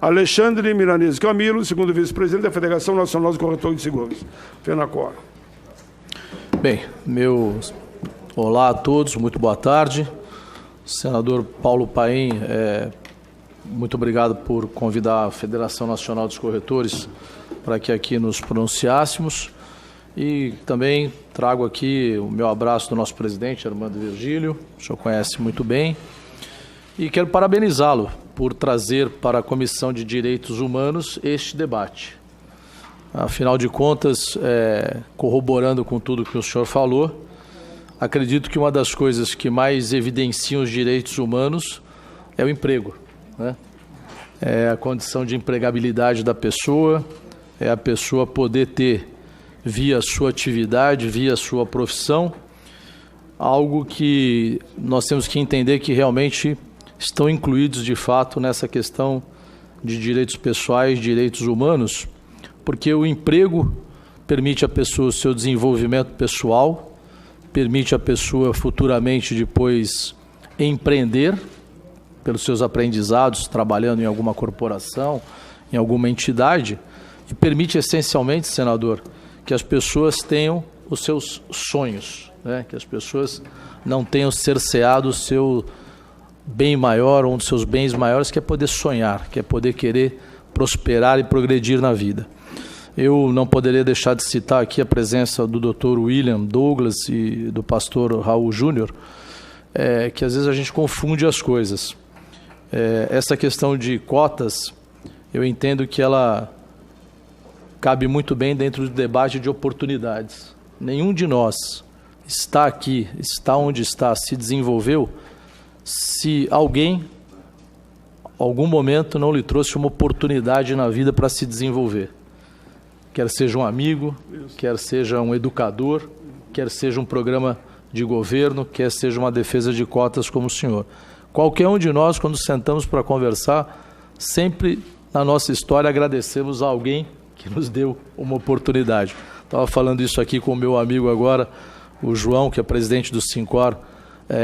Alexandre Milanese Camilo, segundo vice-presidente da Federação Nacional de Corretores de Seguros. FENACOR. Bem, olá a todos, muito boa tarde. Senador Paulo Paim, muito obrigado por convidar a Federação Nacional dos Corretores para que aqui nos pronunciássemos. E também trago aqui o meu abraço do nosso presidente, Armando Virgílio, o senhor conhece muito bem. E quero parabenizá-lo por trazer para a Comissão de Direitos Humanos este debate. Afinal de contas, corroborando com tudo que o senhor falou, acredito que uma das coisas que mais evidenciam os direitos humanos é o emprego, né? É a condição de empregabilidade da pessoa, é a pessoa poder ter, via sua atividade, via sua profissão, algo que nós temos que entender que realmente estão incluídos de fato nessa questão de direitos pessoais, direitos humanos, porque o emprego permite à pessoa o seu desenvolvimento pessoal, permite à pessoa futuramente depois empreender pelos seus aprendizados, trabalhando em alguma corporação, em alguma entidade, e permite essencialmente, senador, que as pessoas tenham os seus sonhos, né? Que as pessoas não tenham cerceado o seu bem maior, um dos seus bens maiores, que é poder sonhar, que é poder querer prosperar e progredir na vida. Eu não poderia deixar de citar aqui a presença do Dr. William Douglas e do pastor Raul Júnior, que às vezes a gente confunde as coisas. Essa questão de cotas, eu entendo que ela cabe muito bem dentro do debate de oportunidades. Nenhum de nós está aqui, está onde está, se desenvolveu, se alguém, algum momento, não lhe trouxe uma oportunidade na vida para se desenvolver. Quer seja um amigo, quer seja um educador, quer seja um programa de governo, quer seja uma defesa de cotas como o senhor. Qualquer um de nós, quando sentamos para conversar, sempre na nossa história agradecemos a alguém que nos deu uma oportunidade. Estava falando isso aqui com o meu amigo agora, o João, que é presidente do Sincor,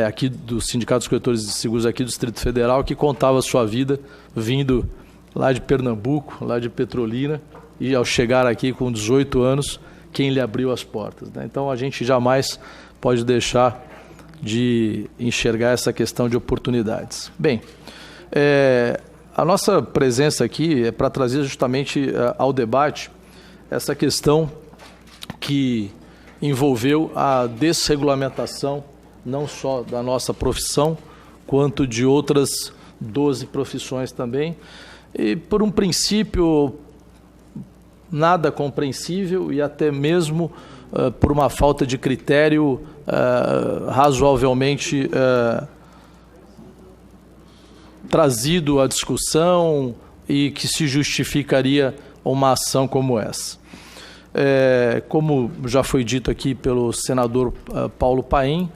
aqui do Sindicato dos Corretores de Seguros aqui do Distrito Federal, que contava a sua vida vindo lá de Pernambuco, lá de Petrolina, e ao chegar aqui com 18 anos, quem lhe abriu as portas, né? Então a gente jamais pode deixar de enxergar essa questão de oportunidades. Bem, a nossa presença aqui é para trazer justamente ao debate essa questão que envolveu a desregulamentação não só da nossa profissão, quanto de outras 12 profissões também, e por um princípio nada compreensível e até mesmo por uma falta de critério razoavelmente trazido à discussão e que se justificaria uma ação como essa. Como já foi dito aqui pelo senador Paulo Paim,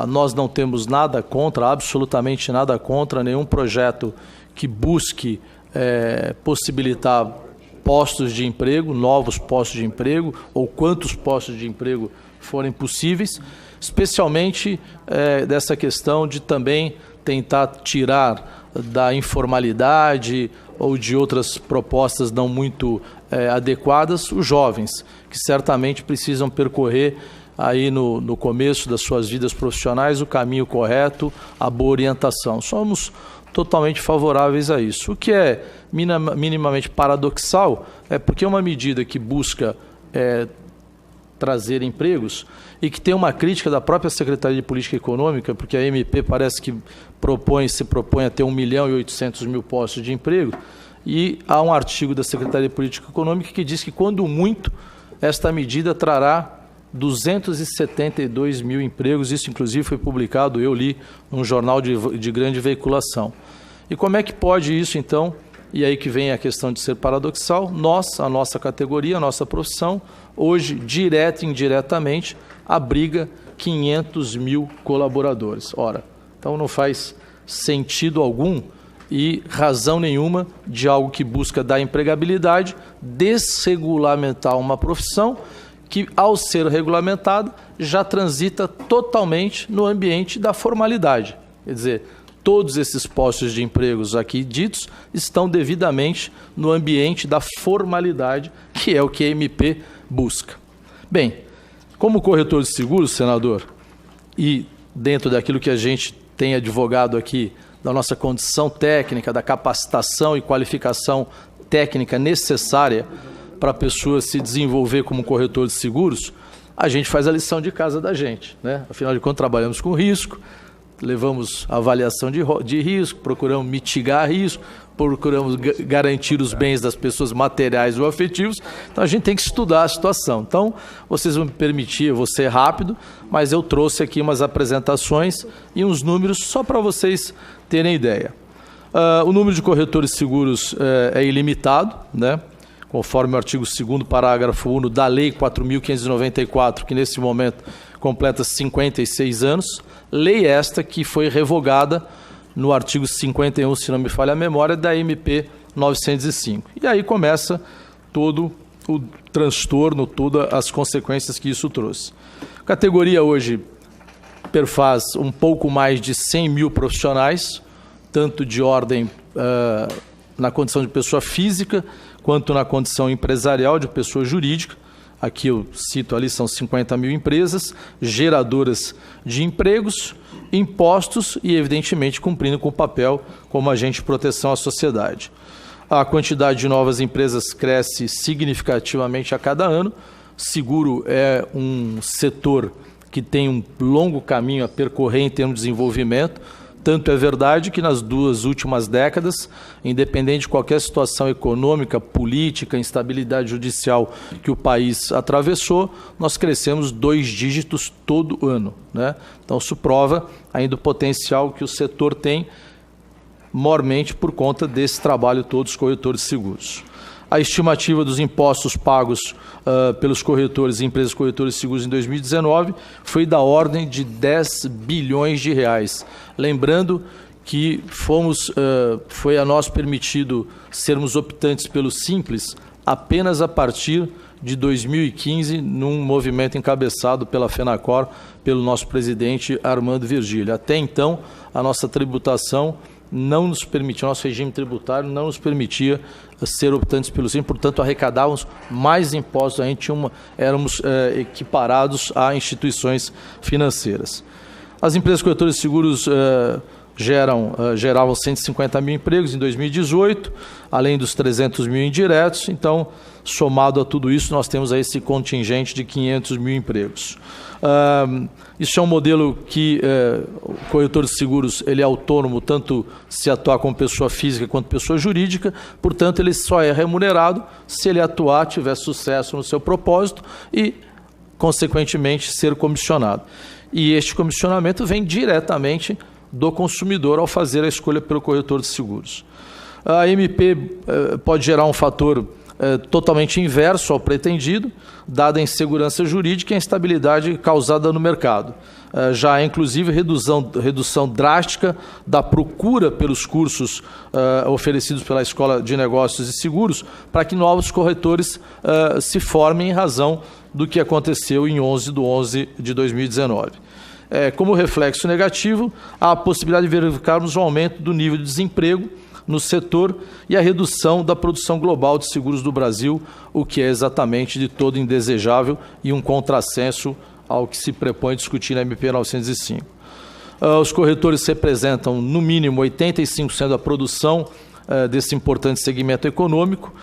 nós não temos nada contra, absolutamente nada contra, nenhum projeto que busque possibilitar postos de emprego, novos postos de emprego, ou quantos postos de emprego forem possíveis, especialmente dessa questão de também tentar tirar da informalidade ou de outras propostas não muito adequadas os jovens, que certamente precisam percorrer aí no começo das suas vidas profissionais o caminho correto, a boa orientação. Somos totalmente favoráveis a isso. O que é minimamente paradoxal é porque é uma medida que busca trazer empregos e que tem uma crítica da própria Secretaria de Política Econômica, porque a MP parece que se propõe a ter 1.800.000 postos de emprego, e há um artigo da Secretaria de Política Econômica que diz que, quando muito, esta medida trará 272 mil empregos. Isso, inclusive, foi publicado, eu li, num jornal de grande veiculação. E como é que pode isso, então? E aí que vem a questão de ser paradoxal. A nossa categoria, a nossa profissão, hoje, direta e indiretamente, abriga 500 mil colaboradores. Ora, então não faz sentido algum e razão nenhuma de algo que busca dar empregabilidade, desregulamentar uma profissão que, ao ser regulamentada, já transita totalmente no ambiente da formalidade. Quer dizer, todos esses postos de empregos aqui ditos estão devidamente no ambiente da formalidade, que é o que a MP busca. Bem, como corretor de seguros, senador, e dentro daquilo que a gente tem advogado aqui, da nossa condição técnica, da capacitação e qualificação técnica necessária para a pessoa se desenvolver como corretor de seguros, a gente faz a lição de casa da gente, né? Afinal de contas, trabalhamos com risco, levamos avaliação de risco, procuramos mitigar risco, procuramos garantir os bens das pessoas materiais ou afetivos, então a gente tem que estudar a situação. Então, vocês vão me permitir, eu vou ser rápido, mas eu trouxe aqui umas apresentações e uns números só para vocês terem ideia. O número de corretores de seguros é ilimitado, né? Conforme o artigo 2º, parágrafo 1 da Lei 4.594, que nesse momento completa 56 anos, lei esta que foi revogada no artigo 51, se não me falha a memória, da MP 905. E aí começa todo o transtorno, todas as consequências que isso trouxe. A categoria hoje perfaz um pouco mais de 100 mil profissionais, tanto de ordem na condição de pessoa física, quanto na condição empresarial de pessoa jurídica. Aqui eu cito ali, são 50 mil empresas, geradoras de empregos, impostos e, evidentemente, cumprindo com o papel como agente de proteção à sociedade. A quantidade de novas empresas cresce significativamente a cada ano. Seguro é um setor que tem um longo caminho a percorrer em termos de desenvolvimento. Tanto é verdade que nas 2 últimas décadas, independente de qualquer situação econômica, política, instabilidade judicial que o país atravessou, nós crescemos 2 dígitos todo ano, né? Então isso prova ainda o potencial que o setor tem, mormente por conta desse trabalho todo dos corretores de seguros. A estimativa dos impostos pagos pelos corretores e empresas corretoras de seguros em 2019 foi da ordem de 10 bilhões de reais. Lembrando que foi a nós permitido sermos optantes pelo Simples apenas a partir de 2015, num movimento encabeçado pela FENACOR, pelo nosso presidente Armando Virgílio. Até então, a nossa tributação não nos permitia, o nosso regime tributário não nos permitia ser optantes pelo Simples, portanto arrecadávamos mais impostos, éramos equiparados a instituições financeiras. As empresas corretoras de seguros geravam 150 mil empregos em 2018, além dos 300 mil indiretos. Então, somado a tudo isso, nós temos aí esse contingente de 500 mil empregos. Isso é um modelo que o corretor de seguros ele é autônomo, tanto se atuar como pessoa física quanto pessoa jurídica, portanto, ele só é remunerado se ele atuar, tiver sucesso no seu propósito e, consequentemente, ser comissionado. E este comissionamento vem diretamente do consumidor ao fazer a escolha pelo corretor de seguros. A MP pode gerar um fator totalmente inverso ao pretendido, dada a insegurança jurídica e a instabilidade causada no mercado. Já há, inclusive, redução drástica da procura pelos cursos oferecidos pela Escola de Negócios e Seguros para que novos corretores se formem em razão do que aconteceu em 11/11/2019. Como reflexo negativo, há a possibilidade de verificarmos um aumento do nível de desemprego no setor e a redução da produção global de seguros do Brasil, o que é exatamente de todo indesejável e um contrassenso ao que se propõe discutir na MP 905. Os corretores representam, no mínimo, 85% da produção desse importante segmento econômico,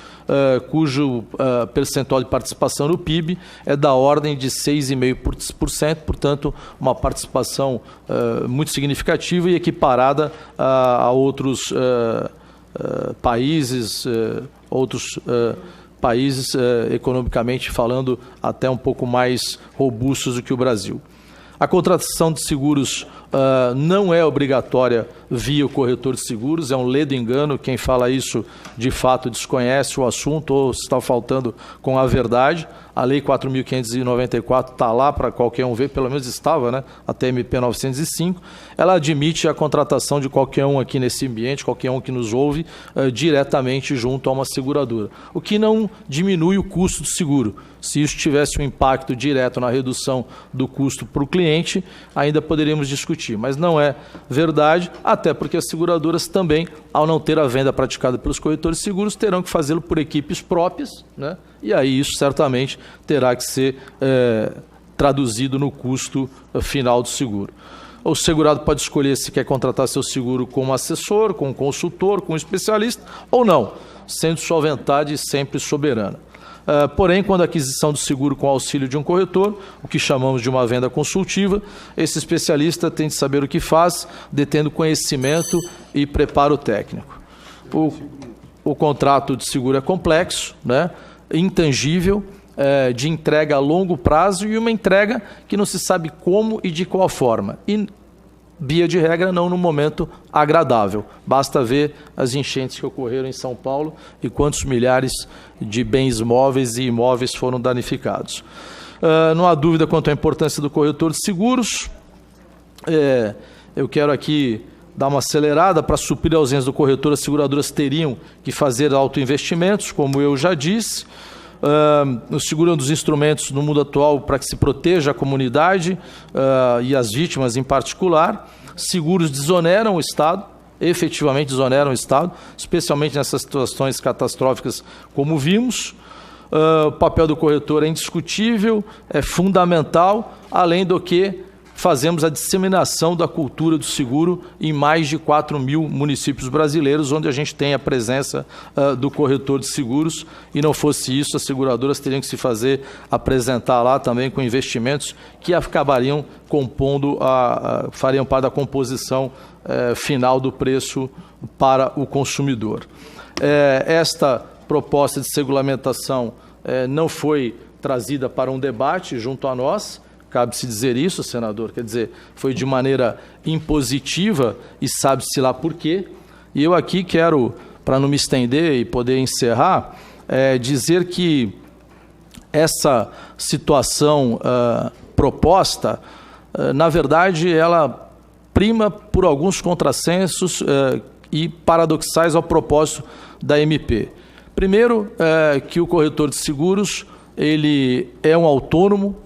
cujo percentual de participação no PIB é da ordem de 6,5%, portanto, uma participação muito significativa e equiparada a outros países, economicamente falando, até um pouco mais robustos do que o Brasil. A contratação de seguros não é obrigatória via o corretor de seguros, é um ledo engano. Quem fala isso, de fato, desconhece o assunto ou está faltando com a verdade. A Lei 4.594 está lá para qualquer um ver, pelo menos estava, né? Até MP 905. Ela admite a contratação de qualquer um aqui nesse ambiente, qualquer um que nos ouve, diretamente junto a uma seguradora. O que não diminui o custo do seguro. Se isso tivesse um impacto direto na redução do custo para o cliente, ainda poderíamos discutir. Mas não é verdade, até porque as seguradoras também, ao não ter a venda praticada pelos corretores de seguros, terão que fazê-lo por equipes próprias, né? E aí isso certamente terá que ser traduzido no custo final do seguro. O segurado pode escolher se quer contratar seu seguro com um assessor, com um consultor, com um especialista ou não, sendo sua vontade sempre soberana. Porém, quando a aquisição do seguro com auxílio de um corretor, o que chamamos de uma venda consultiva, esse especialista tem de saber o que faz, detendo conhecimento e preparo técnico. O contrato de seguro é complexo, né? Intangível, de entrega a longo prazo e uma entrega que não se sabe como e de qual forma. E, via de regra, não no momento agradável. Basta ver as enchentes que ocorreram em São Paulo e quantos milhares de bens móveis e imóveis foram danificados. Não há dúvida quanto à importância do corretor de seguros. Eu quero aqui dar uma acelerada para suprir a ausência do corretor. As seguradoras teriam que fazer autoinvestimentos, como eu já disse. O seguro é um dos instrumentos no mundo atual para que se proteja a comunidade e as vítimas em particular. Seguros desoneram o Estado, efetivamente desoneram o Estado, especialmente nessas situações catastróficas como vimos. O papel do corretor é indiscutível, é fundamental, além do que fazemos a disseminação da cultura do seguro em mais de 4.000 municípios brasileiros, onde a gente tem a presença do corretor de seguros, e não fosse isso, as seguradoras teriam que se apresentar lá também com investimentos que acabariam fariam parte da composição final do preço para o consumidor. Esta proposta de regulamentação não foi trazida para um debate junto a nós. Cabe-se dizer isso, senador, quer dizer, foi de maneira impositiva e sabe-se lá por quê. E eu aqui quero, para não me estender e poder encerrar, dizer que essa situação proposta, na verdade, ela prima por alguns contrassensos e paradoxais ao propósito da MP. Primeiro, que o corretor de seguros ele é um autônomo,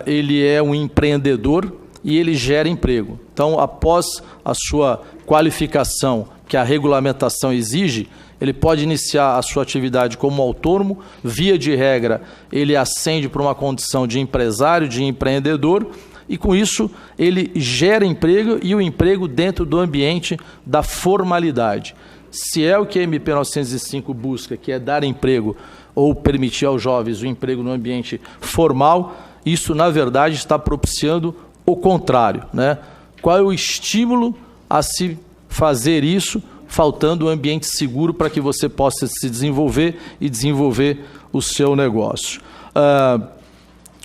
ele é um empreendedor e ele gera emprego. Então, após a sua qualificação que a regulamentação exige, ele pode iniciar a sua atividade como autônomo, via de regra, ele ascende para uma condição de empresário, de empreendedor, e com isso ele gera emprego e o emprego dentro do ambiente da formalidade. Se é o que a MP 905 busca, que é dar emprego ou permitir aos jovens o emprego no ambiente formal, isso, na verdade, está propiciando o contrário, né? Qual é o estímulo a se fazer isso, faltando um ambiente seguro para que você possa se desenvolver e desenvolver o seu negócio?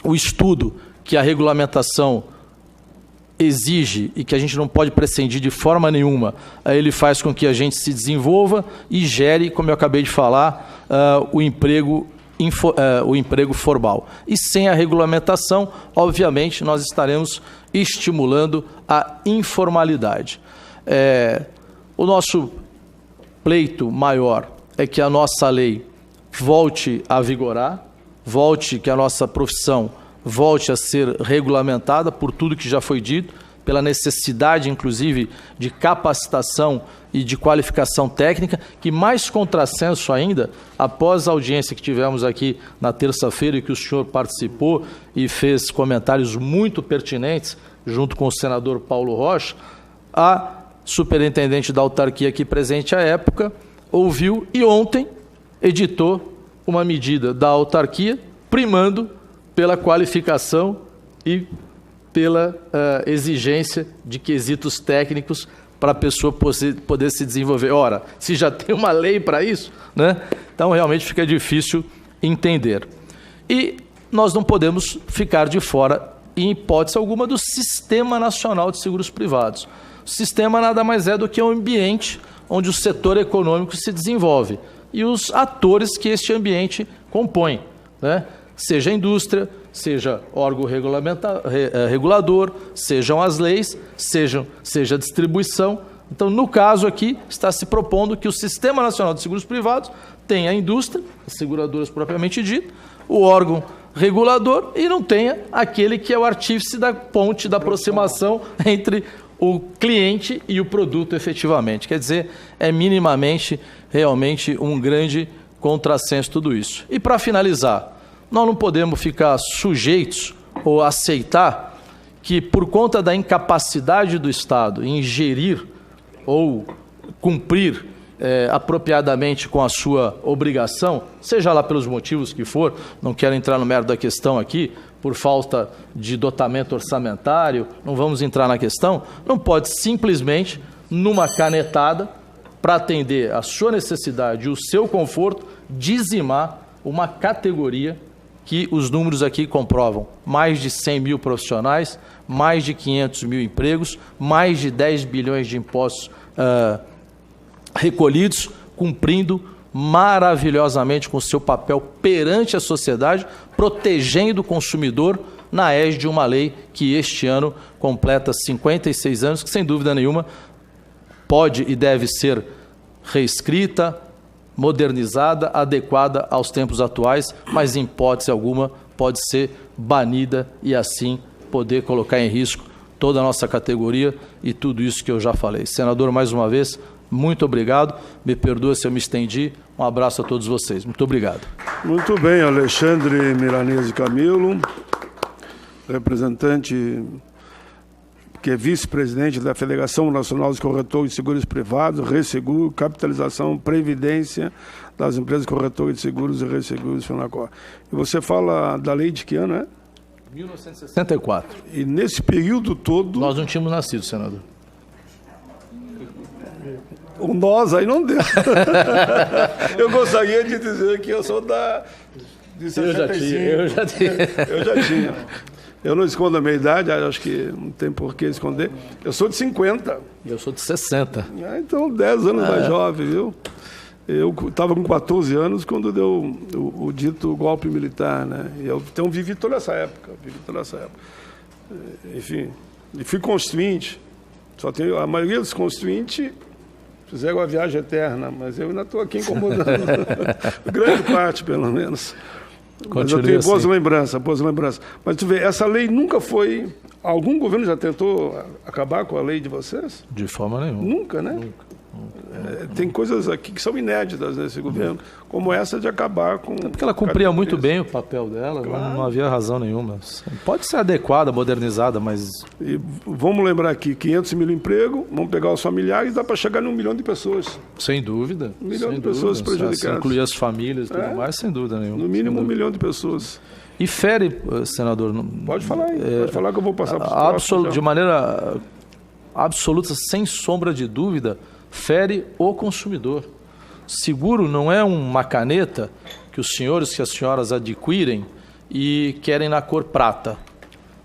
O estudo que a regulamentação exige e que a gente não pode prescindir de forma nenhuma, ele faz com que a gente se desenvolva e gere, como eu acabei de falar, o emprego formal. E sem a regulamentação, obviamente, nós estaremos estimulando a informalidade. O nosso pleito maior é que a nossa lei volte a vigorar, que a nossa profissão volte a ser regulamentada por tudo que já foi dito, pela necessidade, inclusive, de capacitação e de qualificação técnica, que mais contrassenso ainda, após a audiência que tivemos aqui na terça-feira e que o senhor participou e fez comentários muito pertinentes, junto com o senador Paulo Rocha, a superintendente da autarquia aqui presente à época ouviu e ontem editou uma medida da autarquia primando pela qualificação e pela exigência de quesitos técnicos para a pessoa poder se desenvolver. Ora, se já tem uma lei para isso, né? Então realmente fica difícil entender. E nós não podemos ficar de fora, em hipótese alguma, do Sistema Nacional de Seguros Privados. O sistema nada mais é do que um ambiente onde o setor econômico se desenvolve e os atores que este ambiente compõe, né? seja a indústria, seja órgão regulador, sejam as leis, seja a distribuição. Então, no caso aqui, está se propondo que o Sistema Nacional de Seguros Privados tenha a indústria, as seguradoras propriamente dito, o órgão regulador e não tenha aquele que é o artífice da ponte, da aproximação entre o cliente e o produto efetivamente. Quer dizer, é minimamente, realmente, um grande contrassenso tudo isso. E para finalizar, nós não podemos ficar sujeitos ou aceitar que, por conta da incapacidade do Estado em gerir ou cumprir apropriadamente com a sua obrigação, seja lá pelos motivos que for, não quero entrar no mérito da questão aqui, por falta de dotamento orçamentário, não vamos entrar na questão, não pode simplesmente, numa canetada, para atender a sua necessidade e o seu conforto, dizimar uma categoria que os números aqui comprovam. Mais de 100 mil profissionais, mais de 500 mil empregos, mais de 10 bilhões de impostos recolhidos, cumprindo maravilhosamente com o seu papel perante a sociedade, protegendo o consumidor na égide de uma lei que este ano completa 56 anos, que sem dúvida nenhuma pode e deve ser reescrita, modernizada, adequada aos tempos atuais, mas em hipótese alguma pode ser banida e assim poder colocar em risco toda a nossa categoria e tudo isso que eu já falei. Senador, mais uma vez, muito obrigado. Me perdoa se eu me estendi. Um abraço a todos vocês. Muito obrigado. Muito bem, Alexandre Milanese Camilo, representante que é vice-presidente da Federação Nacional dos Corretores de Seguros Privados, Resseguro, Capitalização, Previdência das Empresas Corretoras de Seguros e Resseguros, FENACOR. E você fala da lei de que ano, é? 1964. E nesse período todo... Nós não tínhamos nascido, senador. O nós aí não deu. Eu gostaria de dizer que eu sou de 65. Eu já tinha. Eu não escondo a minha idade, acho que não tem por que esconder. Eu sou de 50. Eu sou de 60. Então, 10 anos mais jovem, viu? Eu estava com 14 anos quando deu o dito golpe militar, né? E eu então vivi toda essa época. Enfim, e fui constituinte. Só tenho a maioria dos constituintes fizeram a viagem eterna, mas eu ainda estou aqui incomodando. Grande parte, pelo menos. Mas eu tenho boas lembranças. Mas tu vê, essa lei nunca foi... Algum governo já tentou acabar com a lei de vocês? De forma nenhuma. Nunca, né? Nunca. Tem coisas aqui que são inéditas nesse governo, como essa de acabar com... É porque ela cumpria muito bem o papel dela, claro. Não havia razão nenhuma. Pode ser adequada, modernizada, mas... E vamos lembrar aqui, 500 mil empregos, vamos pegar os familiares, dá para chegar em 1 milhão de pessoas. Sem dúvida. 1 milhão de pessoas prejudicadas. Se incluir as famílias e tudo mais, sem dúvida nenhuma. No mínimo 1 milhão de pessoas. E fere, senador... Pode falar aí, pode falar que eu vou passar para os próximos. De maneira absoluta, sem sombra de dúvida, fere o consumidor. Seguro não é uma caneta que os senhores, que as senhoras adquirem e querem na cor prata.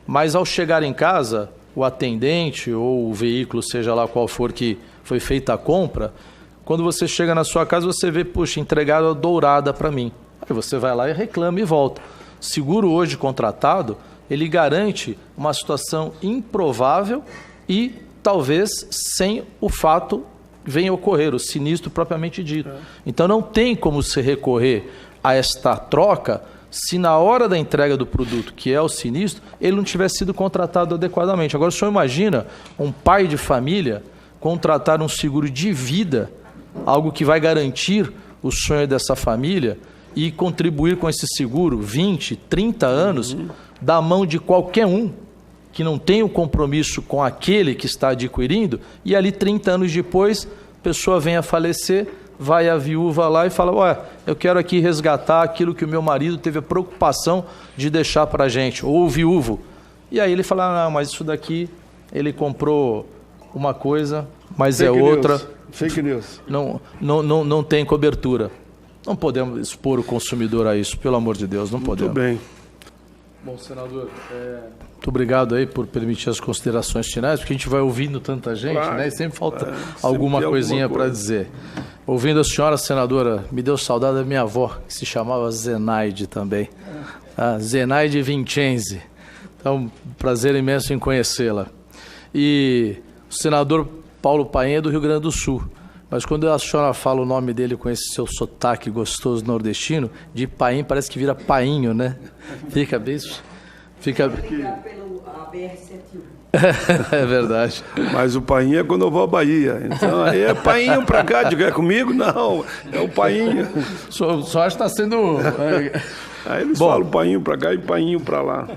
Mas ao chegar em casa, o atendente ou o veículo, seja lá qual for que foi feita a compra, quando você chega na sua casa, você vê, puxa, entregado a dourada para mim. Aí você vai lá e reclama e volta. Seguro hoje contratado, ele garante uma situação improvável e talvez sem o fato venha ocorrer, o sinistro propriamente dito. Então não tem como se recorrer a esta troca se na hora da entrega do produto, que é o sinistro, ele não tiver sido contratado adequadamente. Agora o senhor imagina um pai de família contratar um seguro de vida, algo que vai garantir o sonho dessa família e contribuir com esse seguro 20, 30 anos da mão de qualquer um que não tem um compromisso com aquele que está adquirindo, e ali 30 anos depois, a pessoa vem a falecer, vai a viúva lá e fala, ué, eu quero aqui resgatar aquilo que o meu marido teve a preocupação de deixar para a gente, ou o viúvo. E aí ele fala, não, mas isso daqui, ele comprou uma coisa, mas Fake é outra. News. Fake news. Não tem cobertura. Não podemos expor o consumidor a isso, pelo amor de Deus, não podemos. Muito bem. Bom, senador, muito obrigado aí por permitir as considerações finais, porque a gente vai ouvindo tanta gente, claro, né? E sempre falta sempre alguma coisinha para dizer. Ouvindo a senhora, senadora, me deu saudade da minha avó, que se chamava Zenaide também. a Zenaide Vincenzi. Então, prazer imenso em conhecê-la. E o senador Paulo Paim é do Rio Grande do Sul. Mas quando a senhora fala o nome dele com esse seu sotaque gostoso nordestino, de Paim parece que vira Painho, né? Fica bem... Fica... Obrigado pelo BR-101. É verdade. Mas o Painho é quando eu vou à Bahia. Então aí é Painho pra cá, diga, é comigo? Não, é o Painho. Só acho que está sendo... Aí eles falam Painho pra cá e Painho pra lá.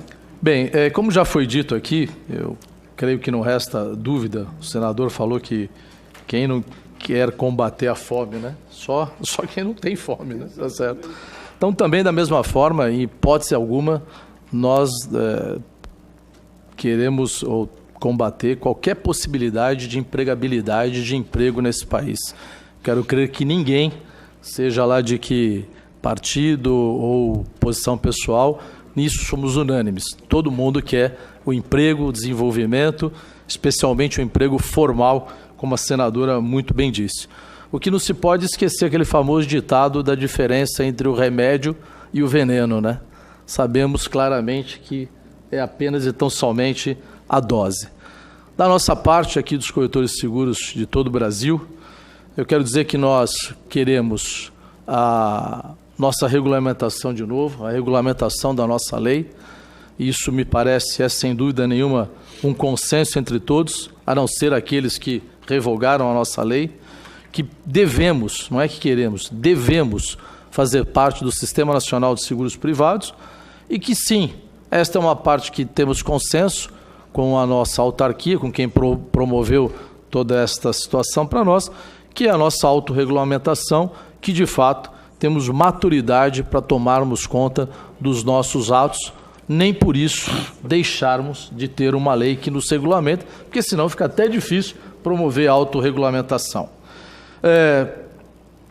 Bem, como já foi dito aqui, eu creio que não resta dúvida, o senador falou que quem não quer combater a fome, né? Só quem não tem fome, né? Tá certo. Então, também da mesma forma, em hipótese alguma, nós queremos combater qualquer possibilidade de empregabilidade, de emprego nesse país. Quero crer que ninguém, seja lá de que partido ou posição pessoal, nisso somos unânimes. Todo mundo quer o emprego, o desenvolvimento, especialmente o emprego formal, como a senadora muito bem disse. O que não se pode esquecer é aquele famoso ditado da diferença entre o remédio e o veneno, né? Sabemos claramente que é apenas e tão somente a dose. Da nossa parte aqui dos corretores de seguros de todo o Brasil, eu quero dizer que nós queremos a nossa regulamentação de novo, a regulamentação da nossa lei. Isso me parece, sem dúvida nenhuma, um consenso entre todos, a não ser aqueles que revogaram a nossa lei, que devemos, não é que queremos, devemos fazer parte do Sistema Nacional de Seguros Privados e que sim, esta é uma parte que temos consenso com a nossa autarquia, com quem promoveu toda esta situação para nós, que é a nossa autorregulamentação, que de fato temos maturidade para tomarmos conta dos nossos atos, nem por isso deixarmos de ter uma lei que nos regulamenta, porque senão fica até difícil promover a autorregulamentação.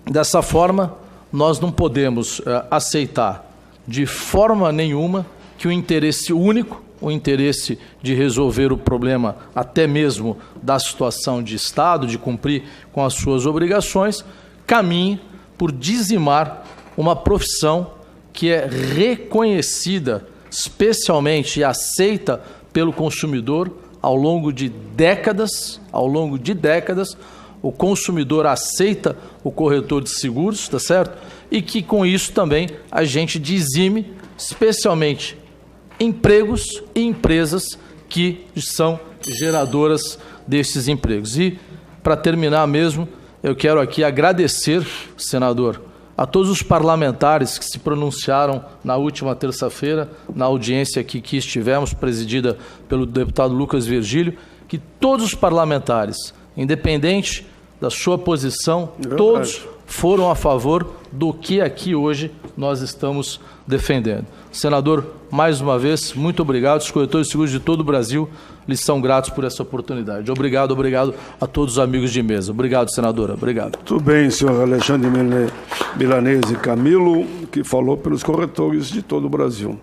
Dessa forma, nós não podemos aceitar de forma nenhuma que o interesse único, o interesse de resolver o problema até mesmo da situação de Estado, de cumprir com as suas obrigações, caminhe por dizimar uma profissão que é reconhecida especialmente e aceita pelo consumidor ao longo de décadas, o consumidor aceita o corretor de seguros, tá certo? E que com isso também a gente dizime especialmente empregos e empresas que são geradoras desses empregos. E, para terminar mesmo, eu quero aqui agradecer, senador, a todos os parlamentares que se pronunciaram na última terça-feira, na audiência aqui que estivemos, presidida pelo deputado Lucas Virgílio, que todos os parlamentares, independente da sua posição, todos foram a favor do que aqui hoje nós estamos defendendo. Senador, mais uma vez, muito obrigado. Os corretores de seguros de todo o Brasil lhes são gratos por essa oportunidade. Obrigado a todos os amigos de mesa. Obrigado, senadora. Obrigado. Tudo bem, senhor Alexandre Milanese Camilo, que falou pelos corretores de todo o Brasil.